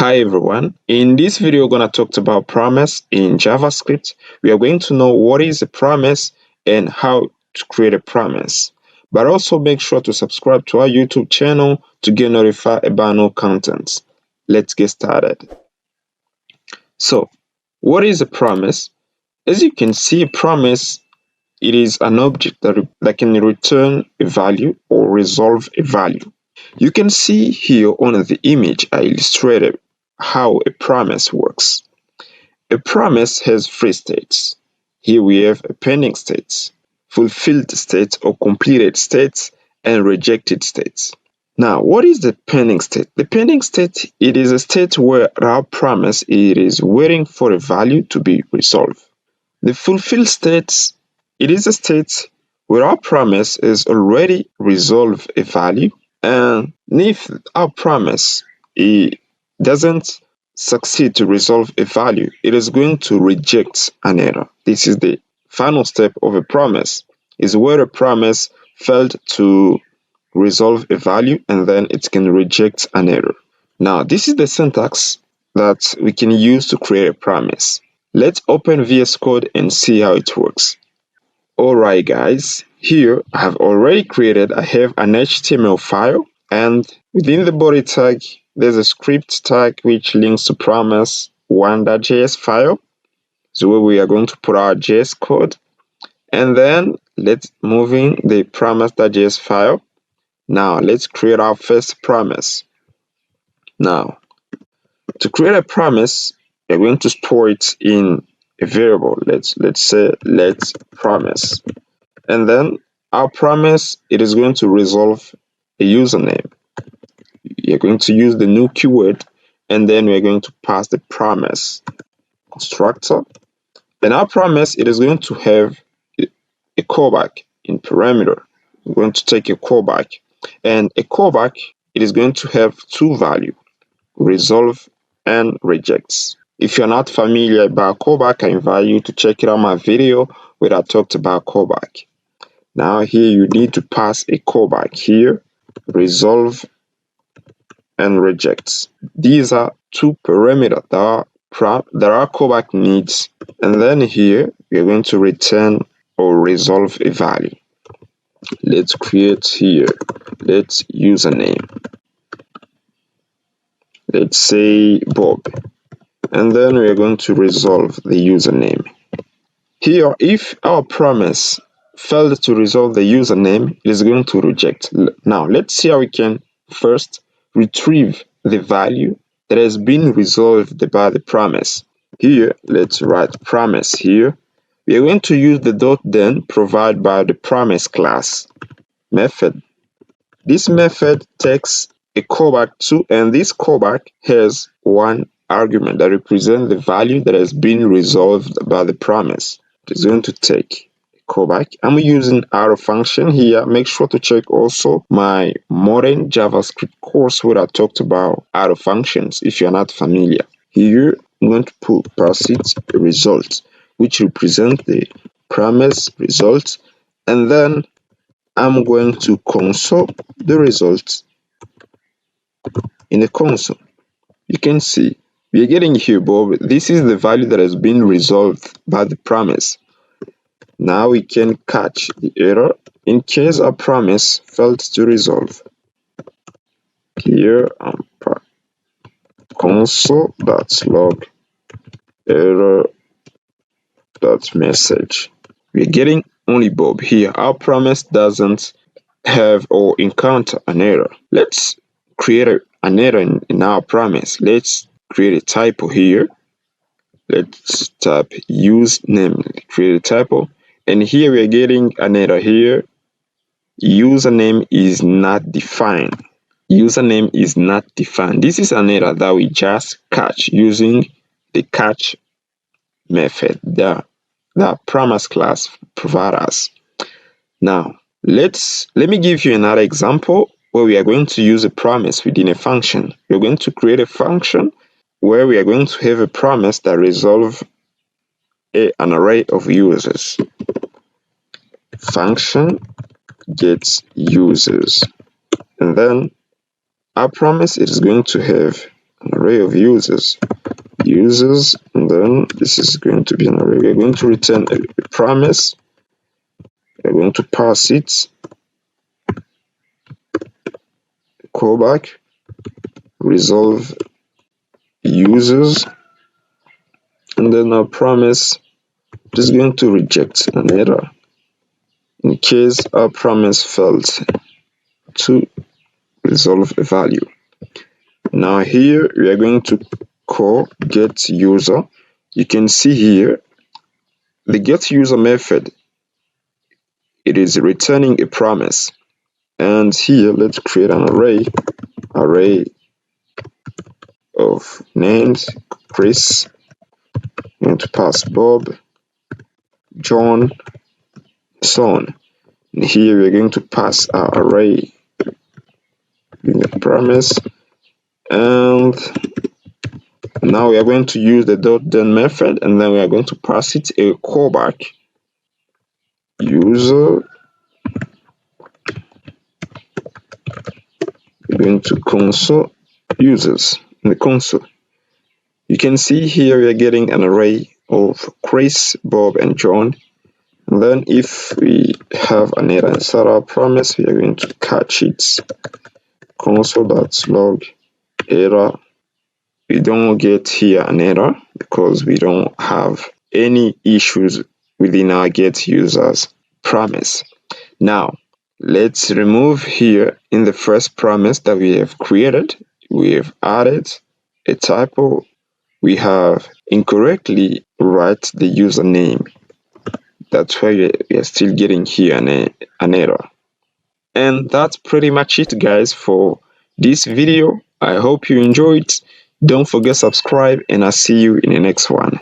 Hi everyone, in this video we're going to talk about promise in JavaScript. We are going to know what is a promise and how to create a promise. But also make sure to subscribe to our YouTube channel to get notified about new content. Let's get started. So, what is a promise? As you can see, a promise it is an object that can return a value or resolve a value. You can see here on the image I illustrated how a promise works. A promise has three states. Here we have a pending state, fulfilled state or completed states, and rejected states. Now, what is the pending state? The pending state, it is a state where our promise it is waiting for a value to be resolved. The fulfilled state, it is a state where our promise has already resolved a value, and if our promise it doesn't succeed to resolve a value, it is going to reject an error. This is the final step of a promise, is where a promise failed to resolve a value and then it can reject an error. Now, this is the syntax that we can use to create a promise. Let's open VS Code and see how it works. Alright guys, here I have already created, I have an HTML file, and within the body tag there's a script tag which links to promise1.js file. So where we are going to put our JS code, and then let's move in the promise.js file. Now let's create our first promise. Now to create a promise, we're going to store it in a variable. Let's say let's promise, and then our promise it is going to resolve a username. You're going to use the new keyword, and then we're going to pass the promise constructor, and our promise it is going to have a callback in parameter. We're going to take a callback, and a callback it is going to have two values, resolve and rejects. If you're not familiar about callback, I invite you to check it out my video where I talked about callback. Now here you need to pass a callback here, resolve and rejects. These are two parameters that our callback needs, and then here we're going to return or resolve a value. Let's create here, let's username, let's say Bob, and then we're going to resolve the username. Here, if our promise failed to resolve the username, it is going to reject. Now, let's see how we can first retrieve the value that has been resolved by the promise. Here, let's write promise here. We are going to use the .then provided by the promise class method. This method takes a callback too, and this callback has one argument that represents the value that has been resolved by the promise. It is going to take a callback. I'm using arrow function here. Make sure to check also my modern JavaScript course where I talked about arrow functions if you're not familiar. Here I'm going to pass it a result which represents the promise result, and then I'm going to console the results. In the console you can see we are getting here Bob. This is the value that has been resolved by the promise. Now we can catch the error in case our promise failed to resolve. Here console.log error.message. We're getting only Bob here. Our promise doesn't have or encounter an error. Let's create an error in our promise. Let's create a typo here. Let's type use name, create a typo, and here we are getting an error here. Username is not defined. Username is not defined. This is an error that we just catch using the catch method that promise class provides us. Now let me give you another example where we are going to use a promise within a function. We're going to create a function where we are going to have a promise that resolves an array of users. Function gets users, and then our promise is going to have an array of users, and then this is going to be an array. We're going to return a promise. We're going to pass it callback, resolve users, and then our promise is going to reject an error in case our promise failed to resolve a value. Now here we are going to call get user. You can see here the get user method, it is returning a promise. And here let's create an array of names, Chris. I'm going to pass Bob, John, so on. And here we're going to pass our array in the promise, and now we are going to use the .then method, and then we are going to pass it a callback user. We're going to console users. In the console, you can see here we are getting an array of Chris, Bob, and John. And then if we have an error inside our promise, we are going to catch it, console.log error. We don't get here an error because we don't have any issues within our get users promise. Now let's remove here in the first promise that we have created, we have added a typo. We have incorrectly write the username. That's why we are still getting here an error. And that's pretty much it, guys, for this video. I hope you enjoyed. Don't forget to subscribe, and I'll see you in the next one.